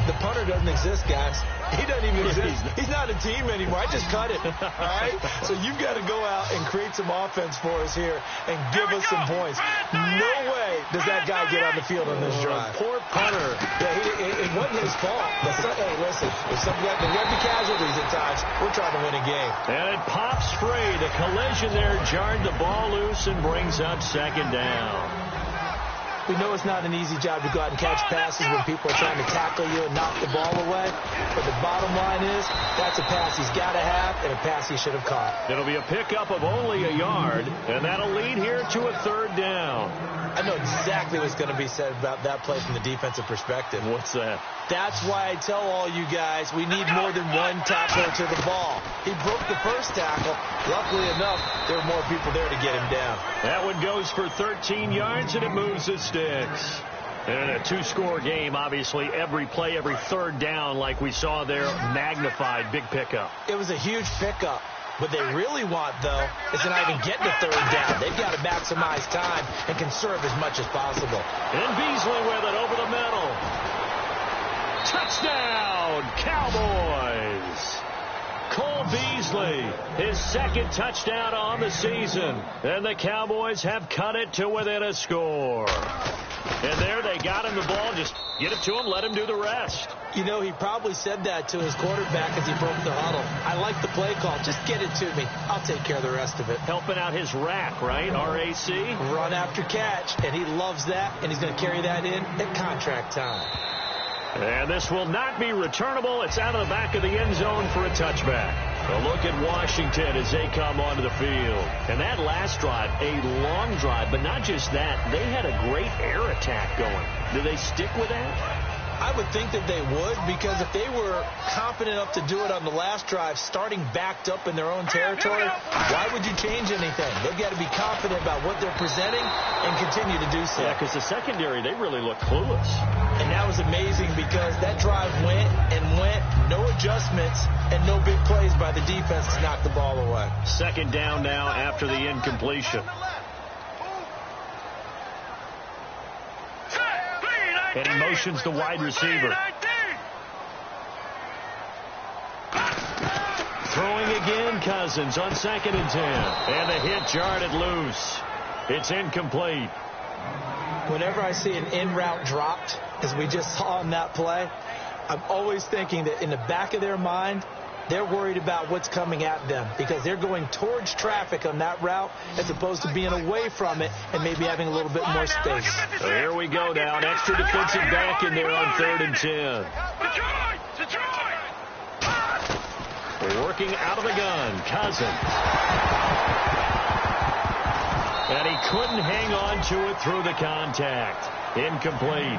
The punter doesn't exist, guys. He doesn't even exist. He's not a team anymore. I just cut it, all right? So you've got to go out and create some offense for us here and give us some points. No way does that guy get on the field on this drive. Poor punter. Yeah, it wasn't his fault. Hey, listen, if something like there be casualties at times, we're trying to win a game. And it pops free. The collision there jarred the ball loose and brings up second down. We know it's not an easy job to go out and catch passes when people are trying to tackle you and knock the ball away. But the bottom line is, that's a pass he's got to have and a pass he should have caught. It'll be a pickup of only a yard, and that'll lead here to a third down. I know exactly what's going to be said about that play from the defensive perspective. What's that? That's why I tell all you guys we need more than one tackler to the ball. He broke the first tackle. Luckily enough, there were more people there to get him down. That one goes for 13 yards, and it moves the sticks. And a two-score game, obviously, every play, every third down, like we saw there, magnified, big pickup. It was a huge pickup. What they really want, though, is to not even get the third down. They've got to maximize time and conserve as much as possible. And Beasley with it over the middle. Touchdown, Cowboys! Cole Beasley, his second touchdown on the season. And the Cowboys have cut it to within a score. And there they got him the ball. Just get it to him, let him do the rest. You know, he probably said that to his quarterback as he broke the huddle. I like the play call. Just get it to me. I'll take care of the rest of it. Helping out his rack, right? R-A-C? Run after catch. And he loves that, and he's going to carry that in at contract time. And this will not be returnable. It's out of the back of the end zone for a touchback. A look at Washington as they come onto the field. And that last drive, a long drive, but not just that. They had a great air attack going. Do they stick with that? I would think that they would, because if they were confident enough to do it on the last drive, starting backed up in their own territory, why would you change anything? They've got to be confident about what they're presenting and continue to do so. Yeah, because the secondary, they really look clueless. And that was amazing because that drive went and went, no adjustments, and no big plays by the defense to knock the ball away. Second down now after the incompletion. And he motions the wide receiver. Throwing again, Cousins on 2nd and 10. And the hit jarred it loose. It's incomplete. Whenever I see an in route dropped, as we just saw on that play, I'm always thinking that in the back of their mind, they're worried about what's coming at them because they're going towards traffic on that route as opposed to being away from it and maybe having a little bit more space. So here we go now. An extra defensive back in there on 3rd and 10. We're working out of the gun. Cousins. And he couldn't hang on to it through the contact. Incomplete.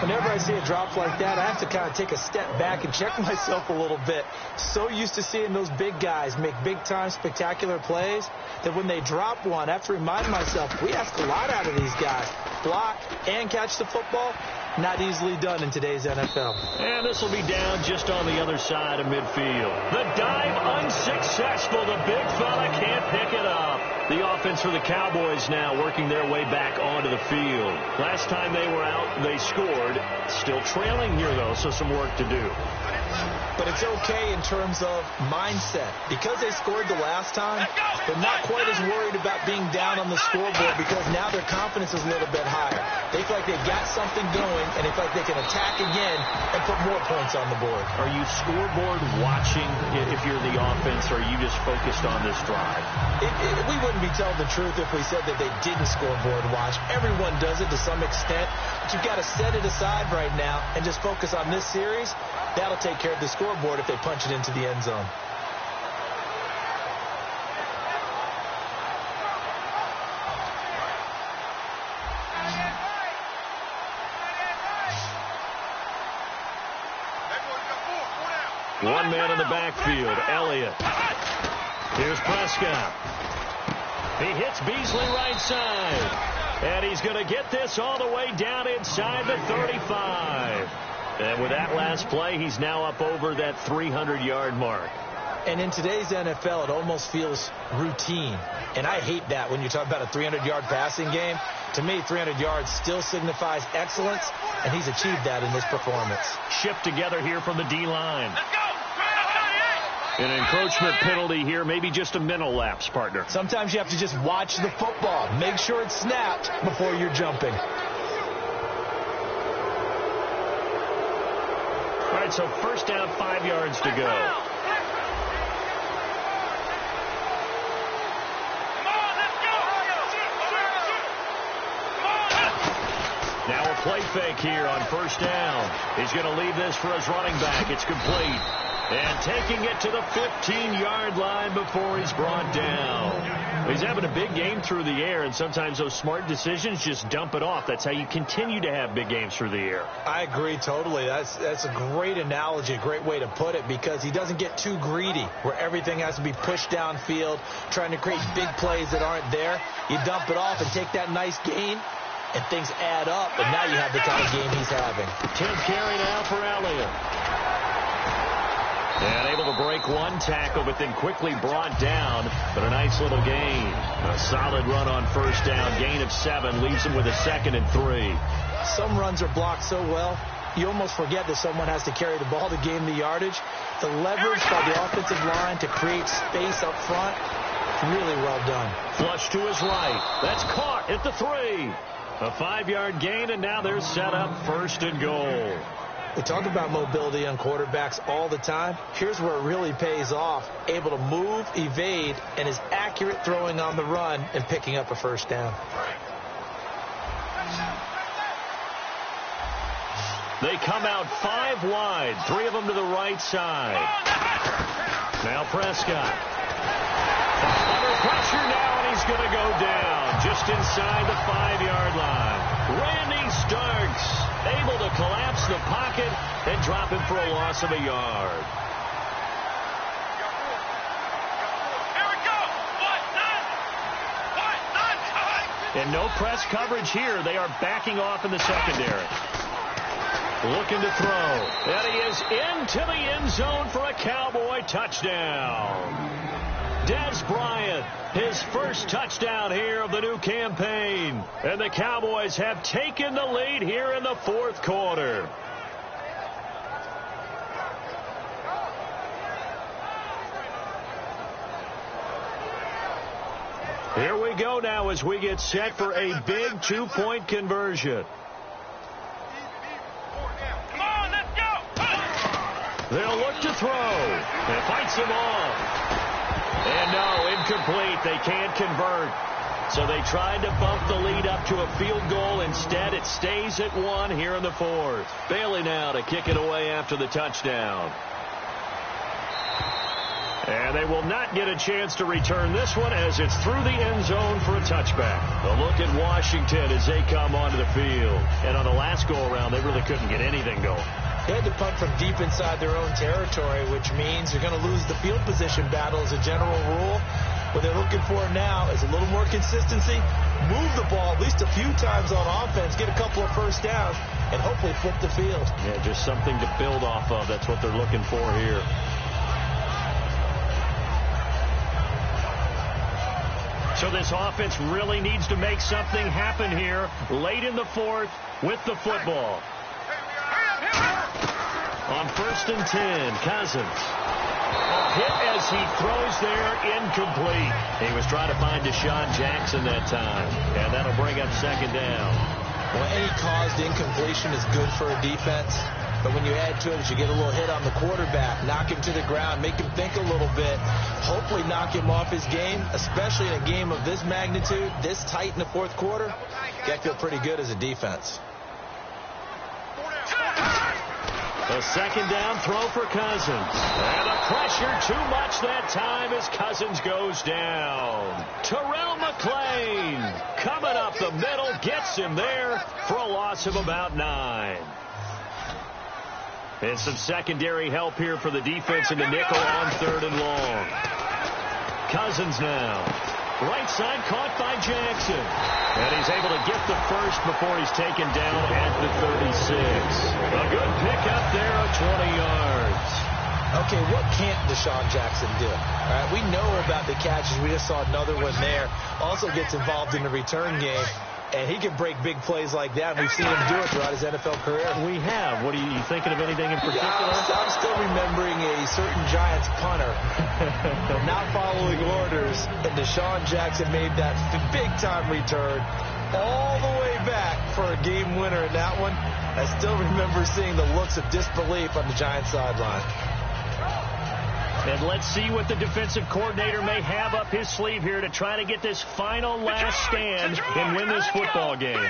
Whenever I see a drop like that, I have to kind of take a step back and check myself a little bit. So used to seeing those big guys make big-time spectacular plays that when they drop one, I have to remind myself, we ask a lot out of these guys. Block and catch the football, not easily done in today's NFL. And this will be down just on the other side of midfield. The dive unsuccessful. The big fella can't pick it up. The offense for the Cowboys now working their way back onto the field. Last time they were out, they scored. Still trailing here, though, so some work to do. But it's okay in terms of mindset. Because they scored the last time, they're not quite as worried about being down on the scoreboard because now their confidence is a little bit higher. They feel like they've got something going, and they feel like they can attack again and put more points on the board. Are you scoreboard watching if you're the offense, or are you just focused on this drive? We wouldn't be telling the truth if we said that they didn't scoreboard watch. Everyone does it to some extent, but you've got to set it aside right now and just focus on this series. That'll take care of the scoreboard if they punch it into the end zone. One man in the backfield, Elliott. Here's Prescott. He hits Beasley right side. And he's going to get this all the way down inside the 35. And with that last play, he's now up over that 300-yard mark. And in today's NFL, it almost feels routine. And I hate that when you talk about a 300-yard passing game. To me, 300 yards still signifies excellence, and he's achieved that in this performance. Shift together here from the D-line. An encroachment penalty here, maybe just a mental lapse, partner. Sometimes you have to just watch the football. Make sure it's snapped before you're jumping. All right, so first down, 5 yards to go. Now a play fake here on first down. He's going to leave this for his running back. It's complete. And taking it to the 15-yard line before he's brought down. He's having a big game through the air, and sometimes those smart decisions just dump it off. That's how you continue to have big games through the air. I agree totally. That's a great analogy, a great way to put it, because he doesn't get too greedy where everything has to be pushed downfield, trying to create big plays that aren't there. You dump it off and take that nice gain, and things add up, and now you have the kind of game he's having. 10th carry now for Elliott. And able to break one tackle, but then quickly brought down. But a nice little gain. A solid run on first down. Gain of 7 leaves him with a 2nd and 3. Some runs are blocked so well, you almost forget that someone has to carry the ball to gain the yardage. The leverage by the offensive line to create space up front, really well done. Flush to his right. That's caught at the 3. A 5-yard gain, and now they're set up 1st and goal. We talk about mobility on quarterbacks all the time. Here's where it really pays off. Able to move, evade, and is accurate throwing on the run and picking up a first down. They come out 5 wide, 3 of them to the right side. Now Prescott. Under pressure now, and he's going to go down just inside the 5-yard line. Randy Starks able to collapse the pocket and drop him for a loss of a yard. Here we go. And no press coverage here. They are backing off in the secondary. Looking to throw. And he is into the end zone for a Cowboy touchdown. Dez Bryant, his first touchdown here of the new campaign. And the Cowboys have taken the lead here in the 4th quarter. Here we go now as we get set for a big 2-point conversion. Come on, let's go. They'll look to throw. And fights him off. And no, incomplete. They can't convert. So they tried to bump the lead up to a field goal. Instead, it stays at 1 here in the 4th. Bailey now to kick it away after the touchdown. And they will not get a chance to return this one as it's through the end zone for a touchback. A look at Washington as they come onto the field. And on the last go-around, they really couldn't get anything going. They had to punt from deep inside their own territory, which means you're going to lose the field position battle as a general rule. What they're looking for now is a little more consistency, move the ball at least a few times on offense, get a couple of first downs, and hopefully flip the field. Yeah, just something to build off of. That's what they're looking for here. So this offense really needs to make something happen here late in the 4th with the football. On 1st and 10, Cousins. Hit as he throws there, incomplete. He was trying to find Deshaun Jackson that time, and that'll bring up 2nd down. Well, any caused incompletion is good for a defense, but when you add to it, you get a little hit on the quarterback, knock him to the ground, make him think a little bit, hopefully knock him off his game, especially in a game of this magnitude, this tight in the 4th quarter. You got to feel pretty good as a defense. A 2nd down throw for Cousins. And the pressure too much that time as Cousins goes down. Terrell McClain coming up the middle, gets him there for a loss of about 9. And some secondary help here for the defense in the nickel on 3rd and long. Cousins now. Right side caught by Jackson. And he's able to get the first before he's taken down at the 36. A good pickup there of 20 yards. Okay, what can't Deshaun Jackson do? All right, we know about the catches. We just saw another one there. Also gets involved in the return game. And he can break big plays like that. We've seen him do it throughout his NFL career. We have. What are you thinking of anything in particular? I'm still remembering a certain Giants punter not following orders. And Deshaun Jackson made that big-time return all the way back for a game winner in that one. I still remember seeing the looks of disbelief on the Giants sideline. And let's see what the defensive coordinator may have up his sleeve here to try to get this final last stand and win this football game.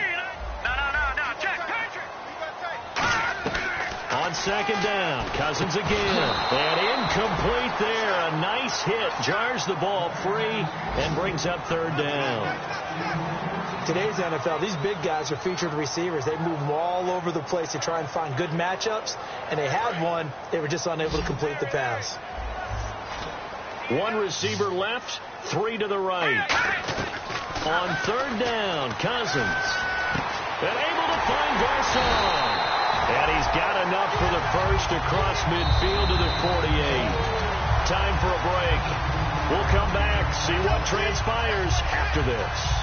On second down, Cousins again. And incomplete there. A nice hit. Jars the ball free and brings up third down. Today's NFL, these big guys are featured receivers. They move them all over the place to try and find good matchups. And they had one. They were just unable to complete the pass. One receiver left, three to the right. On third down, Cousins. And able to find Garcon. And he's got enough for the first across midfield to the 48. Time for a break. We'll come back, see what transpires after this.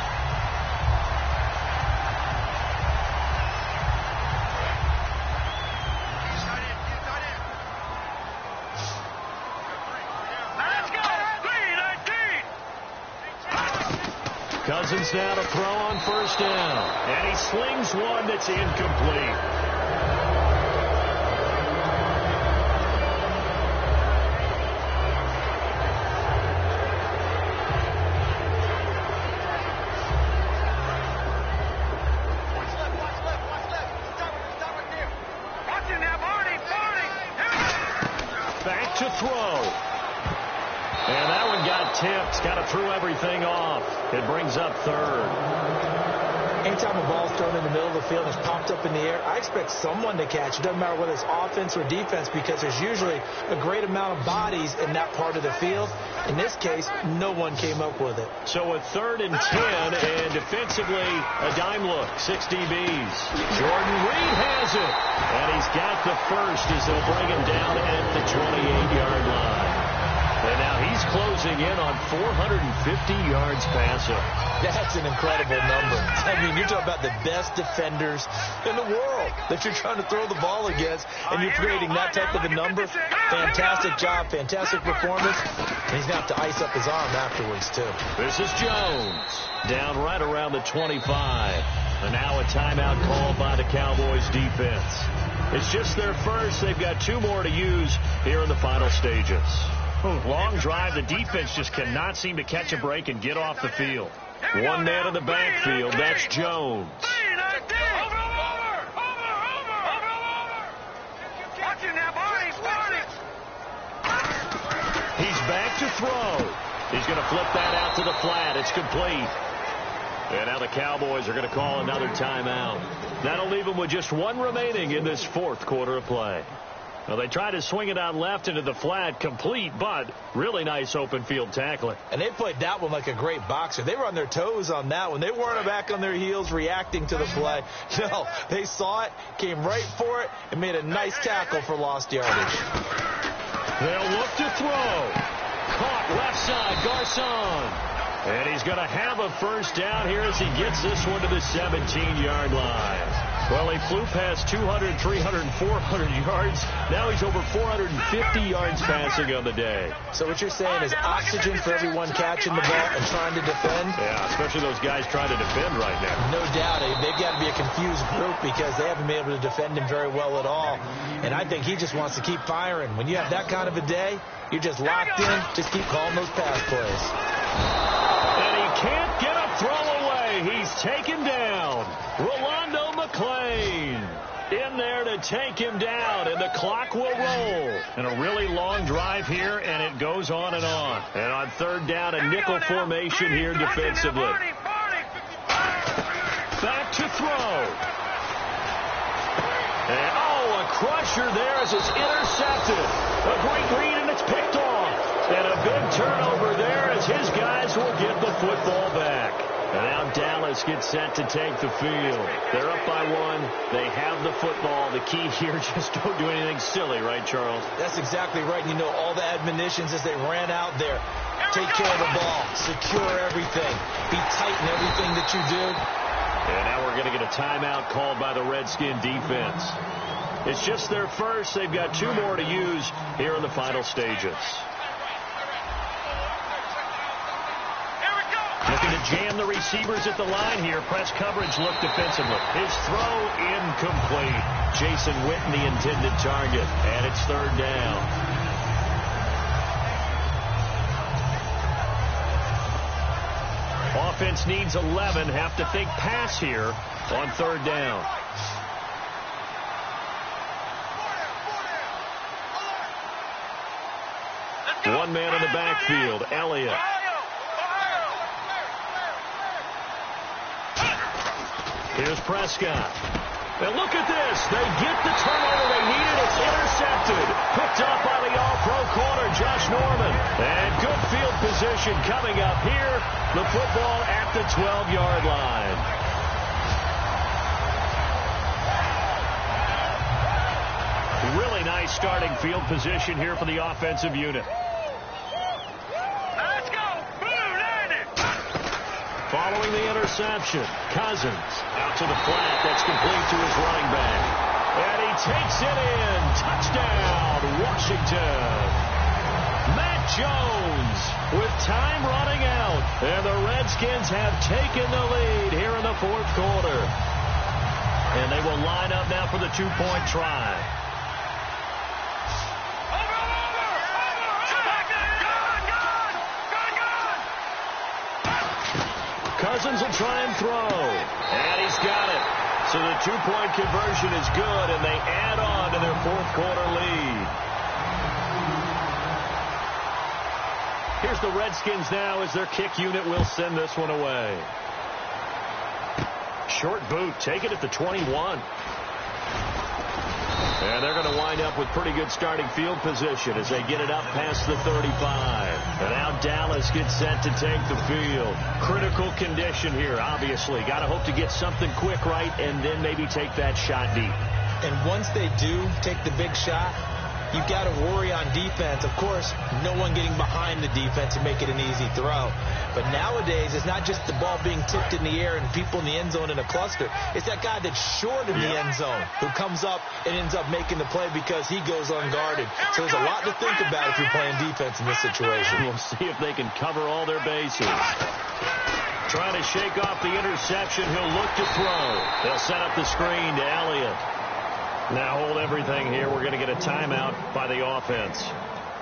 Cousins now to throw on first down. And he slings one that's incomplete. Back to throw. And that one got tipped. Got to throw everything off. It brings up third. Anytime a ball's thrown in the middle of the field and it's popped up in the air, I expect someone to catch. It doesn't matter whether it's offense or defense because there's usually a great amount of bodies in that part of the field. In this case, no one came up with it. So a 3rd and 10, and defensively, a dime look, 6 DBs. Jordan Reed has it, and he's got the first as they'll bring him down at the 28-yard line. And now he's closing in on 450 yards passing. That's an incredible number. I mean, you're talking about the best defenders in the world that you're trying to throw the ball against, and you're creating that type of a number. Fantastic job, fantastic performance. And he's going to have to ice up his arm afterwards, too. This is Jones, down right around the 25. And now a timeout called by the Cowboys defense. It's just their first. They've got 2 more to use here in the final stages. Long drive. The defense just cannot seem to catch a break and get off the field. One man in the backfield. That's Jones. He's back to throw. He's going to flip that out to the flat. It's complete. And now the Cowboys are going to call another timeout. That'll leave them with just 1 remaining in this 4th quarter of play. Well, they tried to swing it out left into the flat, complete, but really nice open field tackling. And they played that one like a great boxer. They were on their toes on that one. They weren't back on their heels reacting to the play. No, they saw it, came right for it, and made a nice tackle for lost yardage. They'll look to throw. Caught left side, Garcon. And he's going to have a first down here as he gets this one to the 17-yard line. Well, he flew past 200, 300, 400 yards. Now he's over 450 yards passing on the day. So what you're saying is oxygen for everyone catching the ball and trying to defend? Yeah, especially those guys trying to defend right now. No doubt. They've got to be a confused group because they haven't been able to defend him very well at all. And I think he just wants to keep firing. When you have that kind of a day, you're just locked in. Just keep calling those pass plays. And he can't get a throw away. He's taken down. Rolando McClain in there to take him down, and the clock will roll. And a really long drive here, and it goes on and on. And on 3rd down, a nickel formation here defensively. Back to throw. And, a crusher there as it's intercepted. A great read, and it's picked off. And a big turnover there as his guys will get the football back. And now Dallas gets set to take the field. They're up by 1. They have the football. The key here, just don't do anything silly, right, Charles? That's exactly right. You know, all the admonitions as they ran out there. Take care of the ball. Secure everything. Be tight in everything that you do. And now we're going to get a timeout called by the Redskin defense. It's just their first. They've got 2 more to use here in the final stages. Looking to jam the receivers at the line here. Press coverage look defensively. His throw incomplete. Jason Witten, the intended target. And it's 3rd down. Offense needs 11. Have to think pass here on 3rd down. One man in the backfield, Elliott. Here's Prescott. And look at this. They get the turnover they needed. It's intercepted. Picked up by the all-pro corner, Josh Norman. And good field position coming up here. The football at the 12-yard line. Really nice starting field position here for the offensive unit. Let's go. Blue landed. Following the interception, Cousins out to the flat. That's complete to his running back. And he takes it in. Touchdown, Washington. Matt Jones with time running out. And the Redskins have taken the lead here in the 4th quarter. And they will line up now for the 2-point try. Cousins will try and throw. And he's got it. So the 2-point conversion is good, and they add on to their 4th quarter lead. Here's the Redskins now as their kick unit will send this one away. Short boot, take it at the 21. And they're going to wind up with pretty good starting field position as they get it up past the 35. And now Dallas gets set to take the field. Critical condition here, obviously. Got to hope to get something quick right and then maybe take that shot deep. And once they do take the big shot, you've got to worry on defense. Of course, no one getting behind the defense to make it an easy throw. But nowadays, it's not just the ball being tipped in the air and people in the end zone in a cluster. It's that guy that's short of the end zone who comes up and ends up making the play because he goes unguarded. So there's a lot to think about if you're playing defense in this situation. We'll see if they can cover all their bases. Trying to shake off the interception. He'll look to throw. They'll set up the screen to Elliott. Now hold everything here. We're going to get a timeout by the offense.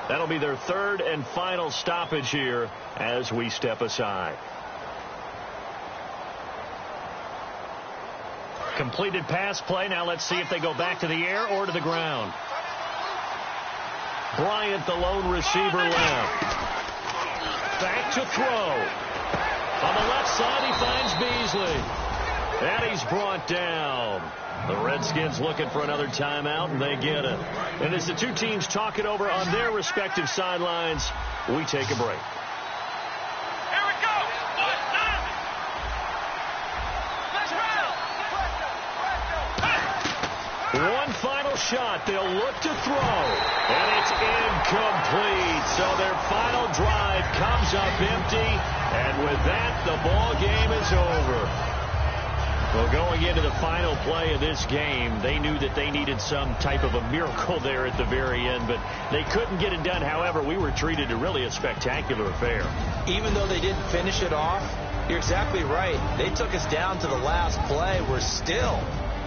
That'll be their 3rd and final stoppage here as we step aside. Completed pass play. Now let's see if they go back to the air or to the ground. Bryant, the lone receiver, left. Back to throw. On the left side, he finds Beasley. And he's brought down. The Redskins looking for another timeout, and they get it. And as the two teams talk it over on their respective sidelines, we take a break. Here we go. One final shot. They'll look to throw. And it's incomplete. So their final drive comes up empty. And with that, the ball game is over. Well, going into the final play of this game, they knew that they needed some type of a miracle there at the very end, but they couldn't get it done. However, we were treated to really a spectacular affair. Even though they didn't finish it off, you're exactly right. They took us down to the last play. We're still,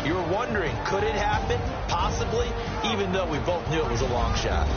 you were wondering, could it happen? Possibly, even though we both knew it was a long shot.